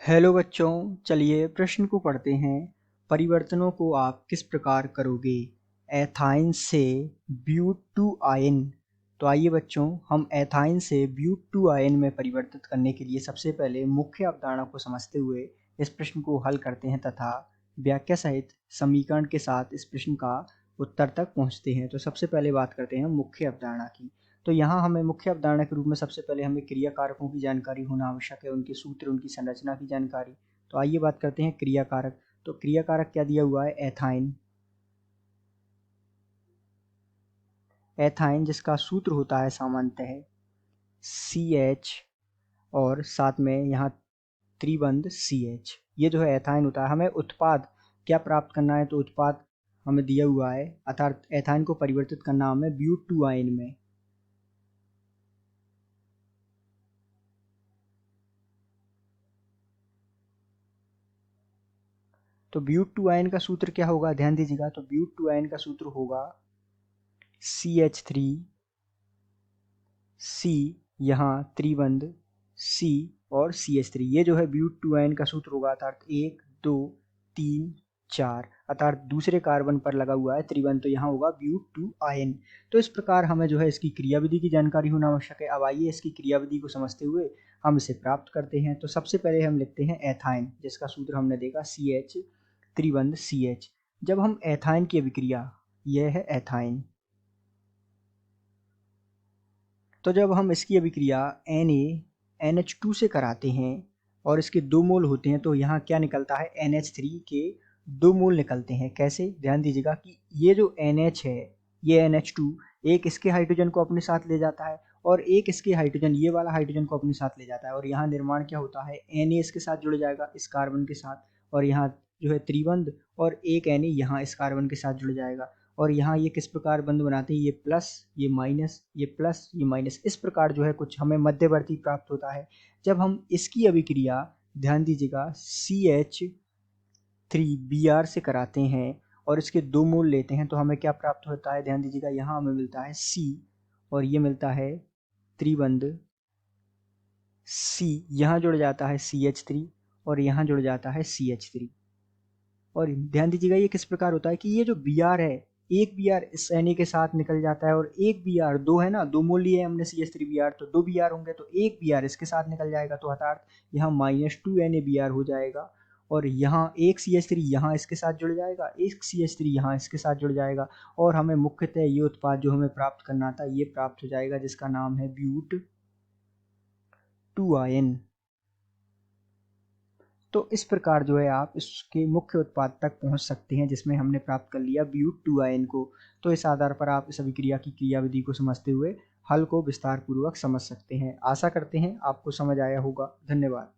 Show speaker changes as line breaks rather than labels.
Hello बच्चों, चलिए प्रश्न को पढ़ते हैं। परिवर्तनों को आप किस प्रकार करोगे? एथाइन से ब्यूट टू आयन। तो आइए बच्चों, हम एथाइन से ब्यूट टू आयन में परिवर्तित करने के लिए सबसे पहले मुख्य अवधारणा को समझते हुए इस प्रश्न को हल करते हैं तथा व्याख्या सहित समीकरण के साथ इस प्रश्न का उत्तर तक पहुंचते हैं। तो सबसे पहले बात करते हैं मुख्य अवधारणा की। तो यहाँ हमें मुख्य अवधारणा के रूप में सबसे पहले हमें क्रिया कारकों की जानकारी होना आवश्यक है, उनके सूत्र, उनकी संरचना की जानकारी। तो आइए बात करते हैं क्रिया कारक। तो क्रिया कारक क्या दिया हुआ है? एथाइन। एथाइन जिसका सूत्र होता है सामान्यतः CH और साथ में यहाँ त्रिबंध CH। ये जो है एथाइन होता है। हमें उत्पाद क्या प्राप्त करना है? तो उत्पाद हमें दिया हुआ है, अर्थात एथाइन को परिवर्तित करना हमें ब्यूट टू आयन में। तो ब्यूट टू आयन का सूत्र क्या होगा? ध्यान दीजिएगा। तो ब्यूट टू आयन का सूत्र होगा CH3 C, यहाँ त्रिबंध C और CH3। ये जो है ब्यूट टू आयन का सूत्र होगा, अर्थात 1 2 3 4, अर्थात दूसरे कार्बन पर लगा हुआ है त्रिबंध, तो यहाँ होगा ब्यूट टू आयन। तो इस प्रकार हमें जो है इसकी क्रियाविधि की जानकारी होना आवश्यक है। अब आइए इसकी क्रियाविधि को समझते हुए हम इसे प्राप्त करते हैं। तो सबसे पहले हम लिखते हैं एथाइन, जिसका सूत्र हमने देखा CH त्रिबंध CH। जब हम एथाइन की अभिक्रिया, यह है एथाइन, तो जब हम इसकी अभिक्रिया NaNH2 से कराते हैं और इसके 2 मोल होते हैं, तो यहाँ क्या निकलता है? NH3 के 2 मोल निकलते हैं। कैसे? ध्यान दीजिएगा कि ये जो NH है, ये NH2 एक इसके हाइड्रोजन को अपने साथ ले जाता है और एक इसके हाइड्रोजन, ये वाला हाइड्रोजन को अपने साथ ले जाता है, और यहाँ निर्माण क्या होता है? Na इसके साथ जुड़ जाएगा इस कार्बन के साथ, और यहाँ जो है त्रिबंध, और एक Na यहाँ इस कार्बन के साथ जुड़ जाएगा। और यहाँ ये किस प्रकार बंध बनाते हैं? ये प्लस, ये माइनस, ये प्लस, ये माइनस, इस प्रकार जो है कुछ हमें मध्यवर्ती प्राप्त होता है। जब हम इसकी अभिक्रिया, ध्यान दीजिएगा, CH3Br से कराते हैं और इसके 2 मोल लेते हैं, तो हमें क्या प्राप्त होता है? ध्यान दीजिएगा, यहाँ हमें मिलता है C और ये मिलता है त्रिबंध C। यहाँ जुड़ जाता है CH3 और यहाँ जुड़ जाता है CH3। और ध्यान दीजिएगा ये किस प्रकार होता है कि ये जो Br है, एक Br इस Na के साथ निकल जाता है, और एक Br, 2 है ना, 2 मोल लिए हमने CH3Br, तो 2 Br होंगे, तो एक Br इसके साथ निकल जाएगा, तो अर्थात यहाँ -2 NaBr हो जाएगा। और यहाँ एक CH3 यहाँ इसके साथ जुड़ जाएगा, एक CH3 यहाँ इसके साथ जुड़ जाएगा, और हमें मुख्यतः ये उत्पाद जो हमें प्राप्त करना था ये प्राप्त हो जाएगा, जिसका नाम है ब्यूट टू आयन। तो इस प्रकार जो है आप इसके मुख्य उत्पाद तक पहुंच सकते हैं, जिसमें हमने प्राप्त कर लिया ब्यूट टू आयन को। तो इस आधार पर आप इस अभिक्रिया की क्रियाविधि को समझते हुए हल को विस्तार पूर्वक समझ सकते हैं। आशा करते हैं आपको समझ आया होगा। धन्यवाद।